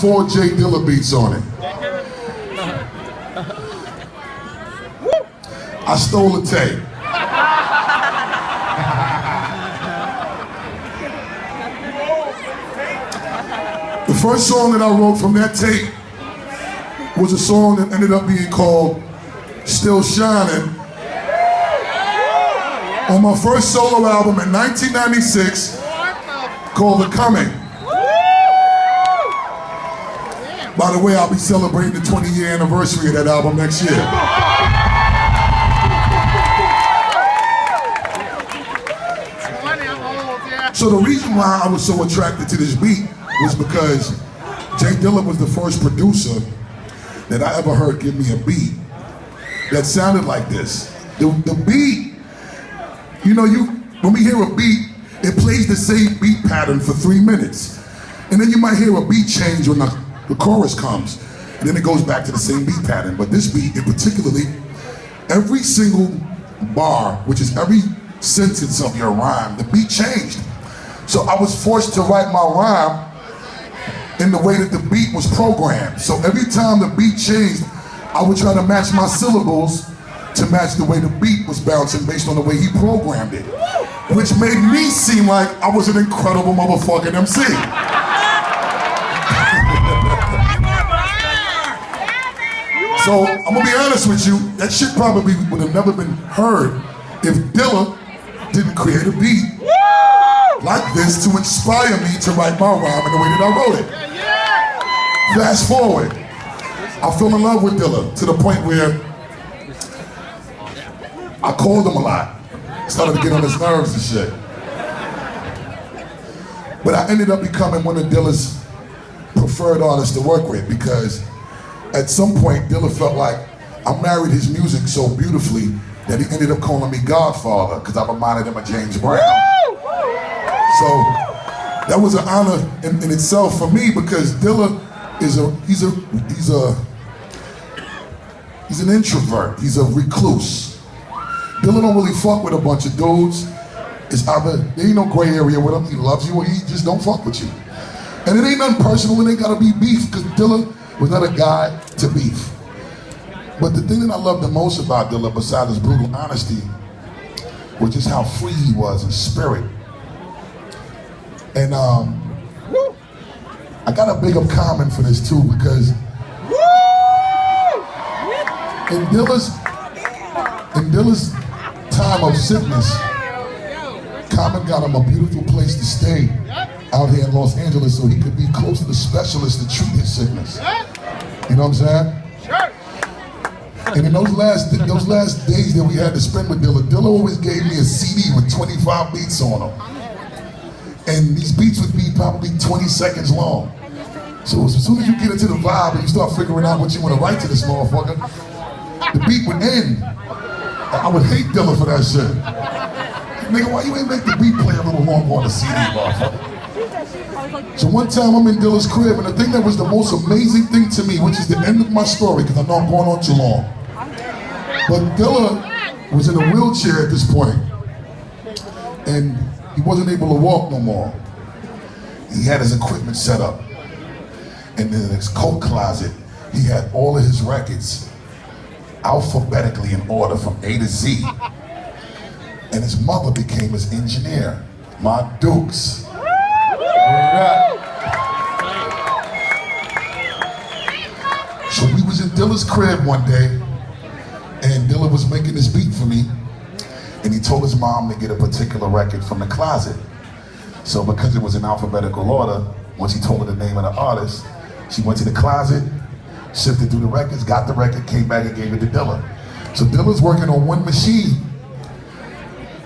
4 J Dilla beats on it. I stole a tape. The first song that I wrote from that tape was a song that ended up being called Still Shining on my first solo album in 1996 called The Coming. By the way, I'll be celebrating the 20-year anniversary of that album next year. So the reason why I was so attracted to this beat was because J Dilla was the first producer that I ever heard give me a beat that sounded like this. The beat, you know, when we hear a beat, it plays the same beat pattern for 3 minutes. And then you might hear a beat change when the chorus comes, and then it goes back to the same beat pattern. But this beat, in particularly, every single bar, which is every sentence of your rhyme, the beat changed. So I was forced to write my rhyme in the way that the beat was programmed. So every time the beat changed, I would try to match my syllables to match the way the beat was bouncing based on the way he programmed it, which made me seem like I was an incredible motherfucking MC. So I'm gonna be honest with you, that shit probably would have never been heard if Dilla didn't create a beat like this to inspire me to write my rhyme in the way that I wrote it. Fast forward, I fell in love with Dilla to the point where I called him a lot. Started to get on his nerves and shit. But I ended up becoming one of Dilla's preferred artists to work with because at some point Dilla felt like I married his music so beautifully that he ended up calling me Godfather because I reminded him of James Brown. So that was an honor in itself for me because Dilla is he's an introvert. He's a recluse. Dilla don't really fuck with a bunch of dudes. It's either there ain't no gray area with him. He loves you or he just don't fuck with you. And it ain't nothing personal. It ain't gotta be beef because Dilla was not a guy to beef. But the thing that I love the most about Dilla, besides his brutal honesty, was just how free he was in spirit. And I got a big up comment for this too because in Dilla's time of sickness, Common got him a beautiful place to stay out here in Los Angeles so he could be close to the specialist to treat his sickness. You know what I'm saying? And in those last days that we had to spend with Dilla, Dilla always gave me a CD with 25 beats on them. And these beats would be probably 20 seconds long. So as soon as you get into the vibe and you start figuring out what you want to write to this motherfucker, the beat would end. I would hate Dilla for that shit. Nigga, why you ain't make the beat play a little longer on the CD, motherfucker? So one time I'm in Dilla's crib, and the thing that was the most amazing thing to me, which is the end of my story, because I know I'm going on too long, but Dilla was in a wheelchair at this point, and he wasn't able to walk no more. He had his equipment set up, and in his coat closet, he had all of his records alphabetically in order from A to Z. And his mother became his engineer, Ma Dukes. So we was in Dilla's crib one day, and Dilla was making this beat for me, and he told his mom to get a particular record from the closet. So because it was in alphabetical order, once he told her the name of the artist, she went to the closet, sifted through the records, got the record, came back and gave it to Dilla. So Dilla's working on one machine,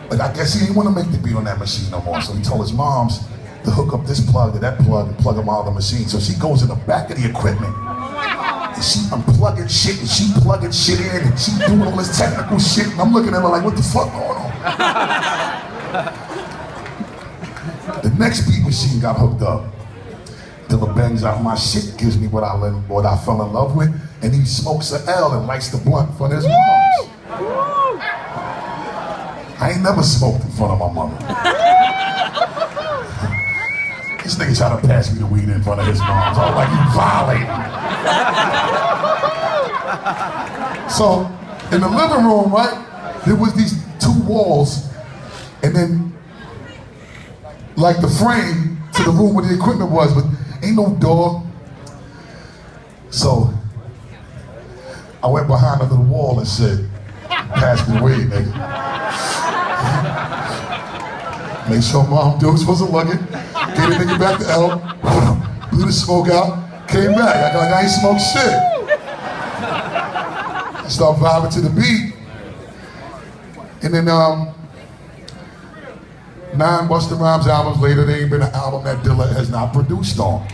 but I guess he didn't want to make the beat on that machine no more. So he told his moms to hook up this plug to that plug and plug them out of the machine. So she goes in the back of the equipment and she unplugging shit and she plugging shit in and she doing all this technical shit. And I'm looking at her like, what the fuck going on? The next beat machine got hooked up. Dilla bangs out my shit, gives me what I fell in love with, and he smokes an L and lights the blunt for his moms. I ain't never smoked in front of my mother. This nigga trying to pass me the weed in front of his mom. So I was like, you violating. So, in the living room, right, there was these two walls, and then, like the frame to the room where the equipment was, but ain't no door. So, I went behind a little wall and said, pass me the weed, nigga. Make sure mom Dukes wasn't looking. Gave the nigga back the L. Blew the smoke out. Came back. I like I ain't smoked shit. I started vibing to the beat. And then 9 Busta Rhymes albums later, there ain't been an album that Dilla has not produced on.